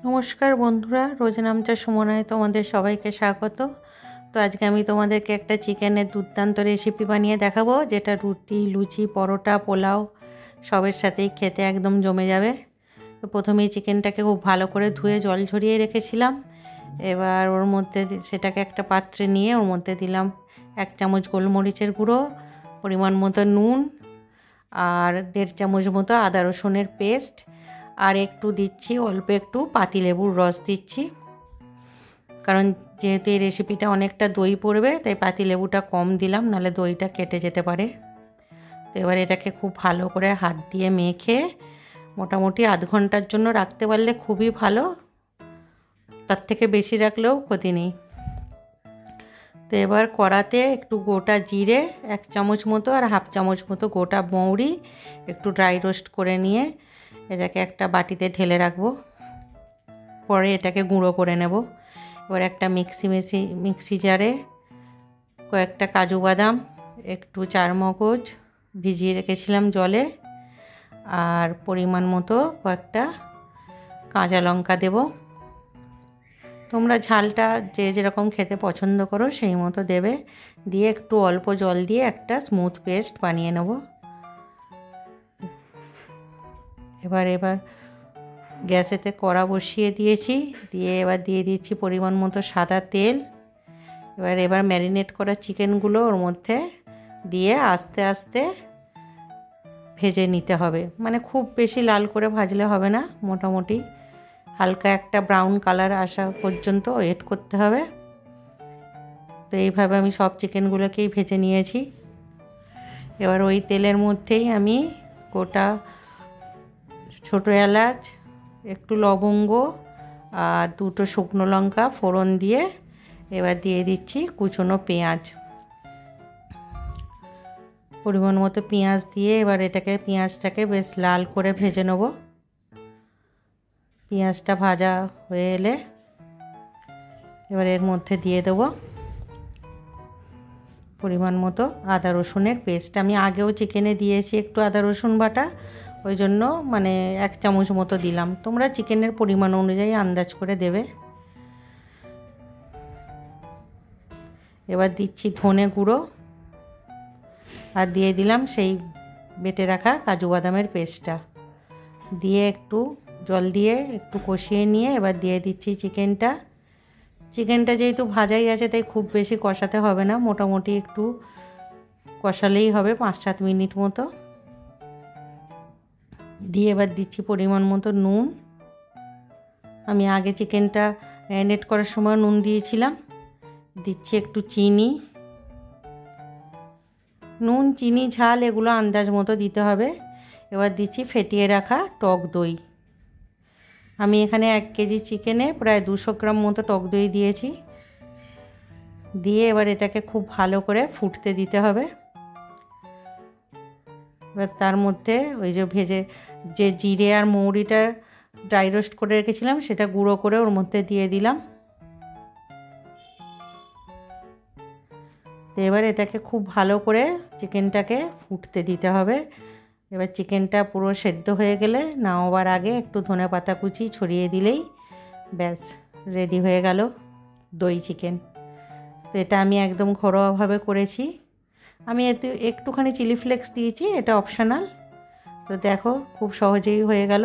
নমস্কার বন্ধুরা, রোজনামচা সুমনায় তোমাদের সবাইকে স্বাগত। তো আজকে আমি তোমাদেরকে একটা চিকেনের দুর্দান্ত রেসিপি বানিয়ে দেখাবো, যেটা রুটি, লুচি, পরোটা, পোলাও সবের সাথেই খেতে একদম জমে যাবে। তো প্রথমেই চিকেনটাকে খুব ভালো করে ধুয়ে জল ঝরিয়ে রেখেছিলাম। এবার ওর মধ্যে সেটাকে একটা পাত্রে নিয়ে ওর মধ্যে দিলাম 1 চামচ গোলমরিচের গুঁড়ো, পরিমাণ মতো নুন, আর 1.5 চামচ মতো আদা রসুনের পেস্ট, আর একটু দিচ্ছি অল্প একটু পাতিলেবুর রস দিচ্ছি, কারণ যেহেতু এই রেসিপিটা অনেকটা দই পড়বে তাই পাতিলেবুটা কম দিলাম, নাহলে দইটা কেটে যেতে পারে। তো এবার এটাকে খুব ভালো করে হাত দিয়ে মেখে মোটামুটি আধ ঘন্টার জন্য রাখতে পারলে খুবই ভালো, তার থেকে বেশি রাখলেও ক্ষতি নেই। তো এবার কড়াতে একটু গোটা জিরে 1 চামচ মতো আর 1/2 চামচ মতো গোটা মৌরি একটু ড্রাই রোস্ট করে নিয়ে এটাকে একটা বাটিতে ঢেলে রাখবো। পরে এটাকে গুঁড়ো করে নেব। এবার একটা মিক্সি জারে কয়েকটা কাজু বাদাম, একটু চারমগজ ভিজিয়ে রেখেছিলাম জলে, আর পরিমাণ মতো কয়েকটা কাঁচা লঙ্কা দেব। তোমরা ঝালটা যে যেরকম খেতে পছন্দ করো সেই মতো দেবে। দিয়ে একটু অল্প জল দিয়ে একটা স্মুথ পেস্ট বানিয়ে নেব। এবার গ্যাসেতে কড়া বসিয়ে দিয়েছি, দিয়ে এবার দিয়ে দিচ্ছি পরিমাণ মতো সাদা তেল। এবার ম্যারিনেট করা চিকেনগুলো ওর মধ্যে দিয়ে আস্তে আস্তে ভেজে নিতে হবে, মানে খুব বেশি লাল করে ভাজলে হবে না, মোটামুটি হালকা একটা ব্রাউন কালার আসা পর্যন্ত ওয়েট করতে হবে। তো এইভাবে আমি সব চিকেনগুলোকেই ভেজে নিয়েছি। এবার ওই তেলের মধ্যেই আমি গোটা ছোটো এলাচ, একটু লবঙ্গ আর 2টো শুকনো লঙ্কা ফোড়ন দিয়ে এবার দিয়ে দিচ্ছি কুচনো পেঁয়াজ, পরিমাণ মতো পেঁয়াজ দিয়ে এবার পেঁয়াজটাকে বেশ লাল করে ভেজে নেব। পেঁয়াজটা ভাজা হয়ে এলে এবার এর মধ্যে দিয়ে দেব পরিমাণ মতো আদা রসুনের পেস্ট। আমি আগেও চিকেনে দিয়েছি একটু আদা রসুন বাটা, ওই জন্য মানে 1 চামচ মতো দিলাম। তোমরা চিকেনের পরিমাণ অনুযায়ী আন্দাজ করে দেবে। এবার দিচ্ছি ধনে গুঁড়ো আর দিয়ে দিলাম সেই বেটে রাখা কাজু বাদামের পেস্টটা, দিয়ে একটু জল দিয়ে একটু কষিয়ে নিয়ে এবার দিয়ে দিচ্ছি চিকেনটা যেহেতু ভাজাই আছে তাই খুব বেশি কষাতে হবে না, মোটামুটি একটু কষালেই হবে 5-7 মিনিট মতো। দিয়ে এবার দিচ্ছি পরিমাণ মতো নুন। আমি আগে চিকেনটা ম্যারিনেট করার সময় নুন দিয়েছিলাম। দিচ্ছি একটু চিনি। নুন, চিনি, ঝাল এগুলো আন্দাজ মতো দিতে হবে। এবার দিচ্ছি ফেটিয়ে রাখা টক দই। আমি এখানে 1 কেজি চিকেনে প্রায় 200 গ্রাম মতো টক দই দিয়েছি। দিয়ে এবার এটাকে খুব ভালো করে ফুটতে দিতে হবে। এবার তার মধ্যে ওই যে জিরে আর মৌরিটা ড্রাই রোস্ট করে রেখেছিলাম সেটা গুঁড়ো করে ওর মধ্যে দিয়ে দিলাম। তো এবার এটাকে খুব ভালো করে চিকেনটাকে ফুটতে দিতে হবে। এবার চিকেনটা পুরো সেদ্ধ হয়ে গেলে নামাবার আগে একটু ধনেপাতা কুচি ছড়িয়ে দিলেই ব্যাস রেডি হয়ে গেল দই চিকেন। তো এটা আমি একদম ঘরোয়াভাবে করেছি। আমি এতে একটুখানি চিলি ফ্লেক্স দিয়েছি, এটা অপশনাল। তো দেখো খুব সহজেই হয়ে গেল।